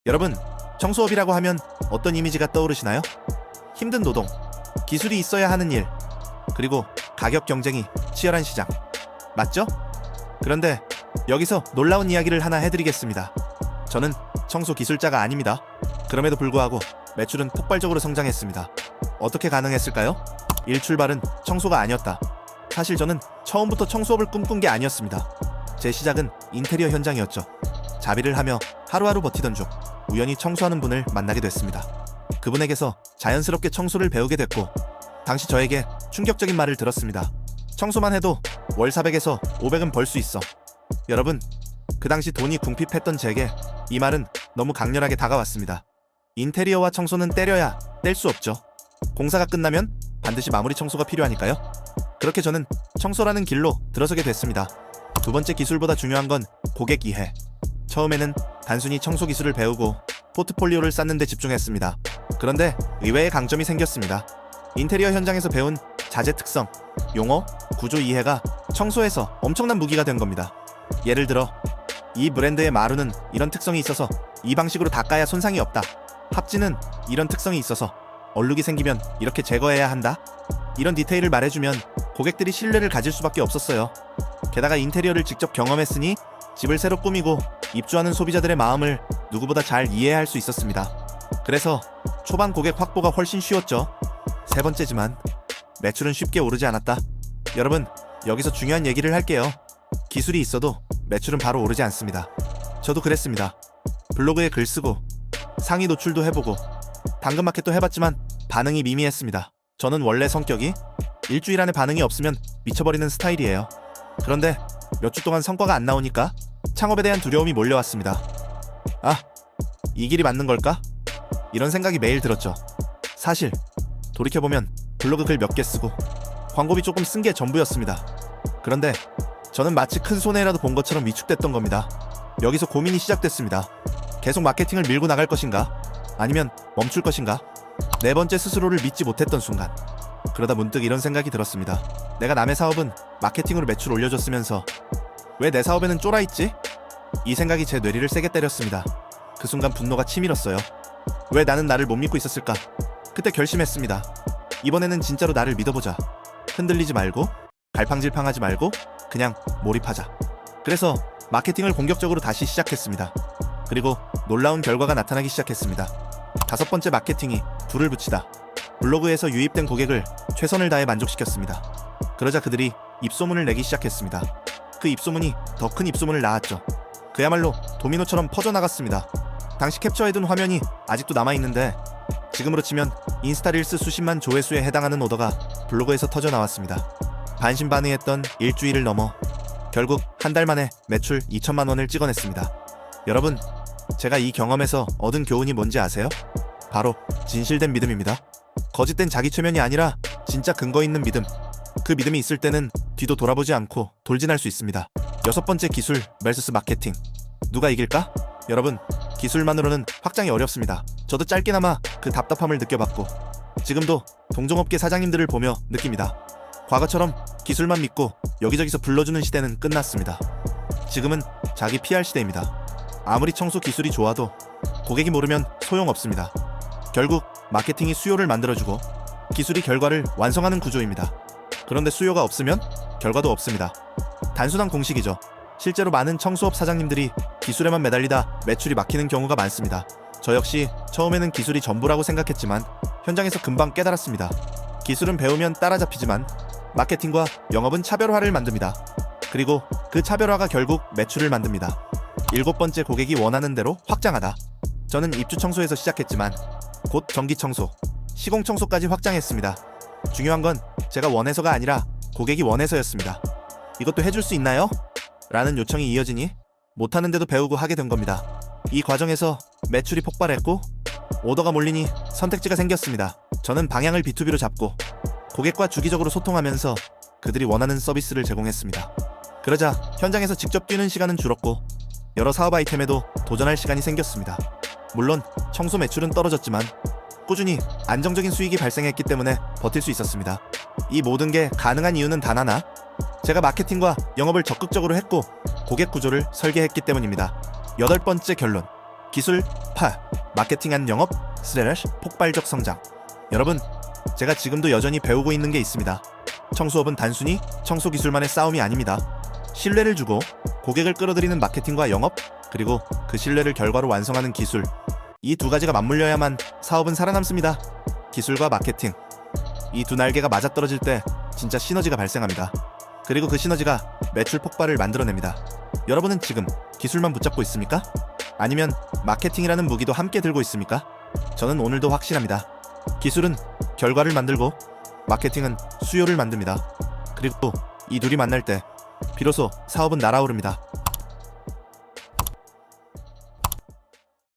여러분, 청소업이라고 하면 어떤 이미지가 떠오르시나요? 힘든 노동, 기술이 있어야 하는 일, 그리고 가격 경쟁이 치열한 시장. 맞죠? 그런데 여기서 놀라운 이야기를 하나 해드리겠습니다. 저는 청소 기술자가 아닙니다. 그럼에도 불구하고 매출은 폭발적으로 성장했습니다. 어떻게 가능했을까요? 일출발은 청소가 아니었다. 사실 저는 처음부터 청소업을 꿈꾼 게 아니었습니다. 제 시작은 인테리어 현장이었죠. 자비를 하며 하루하루 버티던 중 우연히 청소하는 분을 만나게 됐습니다. 그분에게서 자연스럽게 청소를 배우게 됐고, 당시 저에게 충격적인 말을 들었습니다. 청소만 해도 월 400에서 500은 벌 수 있어. 여러분, 그 당시 돈이 궁핍했던 제게 이 말은 너무 강렬하게 다가왔습니다. 인테리어와 청소는 때려야 뗄 수 없죠. 공사가 끝나면 반드시 마무리 청소가 필요하니까요. 그렇게 저는 청소라는 길로 들어서게 됐습니다. 두 번째 기술보다 중요한 건 고객 이해. 처음에는 단순히 청소 기술을 배우고 포트폴리오를 쌓는 데 집중했습니다. 그런데 의외의 강점이 생겼습니다. 인테리어 현장에서 배운 자재 특성, 용어, 구조 이해가 청소에서 엄청난 무기가 된 겁니다. 예를 들어, 이 브랜드의 마루는 이런 특성이 있어서 이 방식으로 닦아야 손상이 없다. 합지는 이런 특성이 있어서 얼룩이 생기면 이렇게 제거해야 한다. 이런 디테일을 말해주면 고객들이 신뢰를 가질 수밖에 없었어요. 게다가 인테리어를 직접 경험했으니 집을 새로 꾸미고 입주하는 소비자들의 마음을 누구보다 잘 이해할 수 있었습니다. 그래서 초반 고객 확보가 훨씬 쉬웠죠. 세 번째지만 매출은 쉽게 오르지 않았다. 여러분, 여기서 중요한 얘기를 할게요. 기술이 있어도 매출은 바로 오르지 않습니다. 저도 그랬습니다. 블로그에 글 쓰고 상위 노출도 해보고 당근마켓도 해봤지만 반응이 미미했습니다. 저는 원래 성격이 일주일 안에 반응이 없으면 미쳐버리는 스타일이에요. 그런데 몇 주 동안 성과가 안 나오니까 창업에 대한 두려움이 몰려왔습니다. 아, 이 길이 맞는 걸까? 이런 생각이 매일 들었죠. 사실 돌이켜보면 블로그 글 몇 개 쓰고 광고비 조금 쓴 게 전부였습니다. 그런데 저는 마치 큰 손해라도 본 것처럼 위축됐던 겁니다. 여기서 고민이 시작됐습니다. 계속 마케팅을 밀고 나갈 것인가? 아니면 멈출 것인가? 네 번째 스스로를 믿지 못했던 순간, 그러다 문득 이런 생각이 들었습니다. 내가 남의 사업은 마케팅으로 매출 올려줬으면서 왜 내 사업에는 쫄아있지? 이 생각이 제 뇌리를 세게 때렸습니다. 그 순간 분노가 치밀었어요. 왜 나는 나를 못 믿고 있었을까? 그때 결심했습니다. 이번에는 진짜로 나를 믿어보자. 흔들리지 말고 갈팡질팡하지 말고 그냥 몰입하자. 그래서 마케팅을 공격적으로 다시 시작했습니다. 그리고 놀라운 결과가 나타나기 시작했습니다. 다섯 번째 마케팅이 불을 붙이다. 블로그에서 유입된 고객을 최선을 다해 만족시켰습니다. 그러자 그들이 입소문을 내기 시작했습니다. 그 입소문이 더 큰 입소문을 낳았죠. 그야말로 도미노처럼 퍼져나갔습니다. 당시 캡처해둔 화면이 아직도 남아있는데 지금으로 치면 인스타 릴스 수십만 조회수에 해당하는 오더가 블로그에서 터져나왔습니다. 반신반의했던 일주일을 넘어 결국 한 달 만에 매출 2천만 원을 찍어냈습니다. 여러분, 제가 이 경험에서 얻은 교훈이 뭔지 아세요? 바로 진실된 믿음입니다. 거짓된 자기 최면이 아니라 진짜 근거 있는 믿음. 그 믿음이 있을 때는 뒤도 돌아보지 않고 돌진할 수 있습니다. 여섯 번째 기술 vs 마케팅. 누가 이길까? 여러분, 기술만으로는 확장이 어렵습니다. 저도 짧게나마 그 답답함을 느껴봤고 지금도 동종업계 사장님들을 보며 느낍니다. 과거처럼 기술만 믿고 여기저기서 불러주는 시대는 끝났습니다. 지금은 자기 PR 시대입니다. 아무리 청소 기술이 좋아도 고객이 모르면 소용없습니다. 결국 마케팅이 수요를 만들어주고 기술이 결과를 완성하는 구조입니다. 그런데 수요가 없으면 결과도 없습니다. 단순한 공식이죠. 실제로 많은 청소업 사장님들이 기술에만 매달리다 매출이 막히는 경우가 많습니다. 저 역시 처음에는 기술이 전부라고 생각했지만 현장에서 금방 깨달았습니다. 기술은 배우면 따라잡히지만 마케팅과 영업은 차별화를 만듭니다. 그리고 그 차별화가 결국 매출을 만듭니다. 일곱 번째, 고객이 원하는 대로 확장하다. 저는 입주 청소에서 시작했지만 곧 전기 청소, 시공 청소까지 확장했습니다. 중요한 건 제가 원해서가 아니라 고객이 원해서였습니다. 이것도 해줄 수 있나요? 라는 요청이 이어지니 못하는데도 배우고 하게 된 겁니다. 이 과정에서 매출이 폭발했고 오더가 몰리니 선택지가 생겼습니다. 저는 방향을 B2B로 잡고 고객과 주기적으로 소통하면서 그들이 원하는 서비스를 제공했습니다. 그러자 현장에서 직접 뛰는 시간은 줄었고 여러 사업 아이템에도 도전할 시간이 생겼습니다. 물론 청소 매출은 떨어졌지만 꾸준히 안정적인 수익이 발생했기 때문에 버틸 수 있었습니다. 이 모든 게 가능한 이유는 단 하나, 제가 마케팅과 영업을 적극적으로 했고 고객 구조를 설계했기 때문입니다. 여덟 번째 결론, 기술, 파, 마케팅 안 영업, 스레레쉬 폭발적 성장. 여러분, 제가 지금도 여전히 배우고 있는 게 있습니다. 청소업은 단순히 청소 기술만의 싸움이 아닙니다. 신뢰를 주고 고객을 끌어들이는 마케팅과 영업, 그리고 그 신뢰를 결과로 완성하는 기술. 이 두 가지가 맞물려야만 사업은 살아남습니다. 기술과 마케팅. 이 두 날개가 맞아떨어질 때 진짜 시너지가 발생합니다. 그리고 그 시너지가 매출 폭발을 만들어냅니다. 여러분은 지금 기술만 붙잡고 있습니까? 아니면 마케팅이라는 무기도 함께 들고 있습니까? 저는 오늘도 확신합니다. 기술은 결과를 만들고 마케팅은 수요를 만듭니다. 그리고 이 둘이 만날 때 비로소 사업은 날아오릅니다.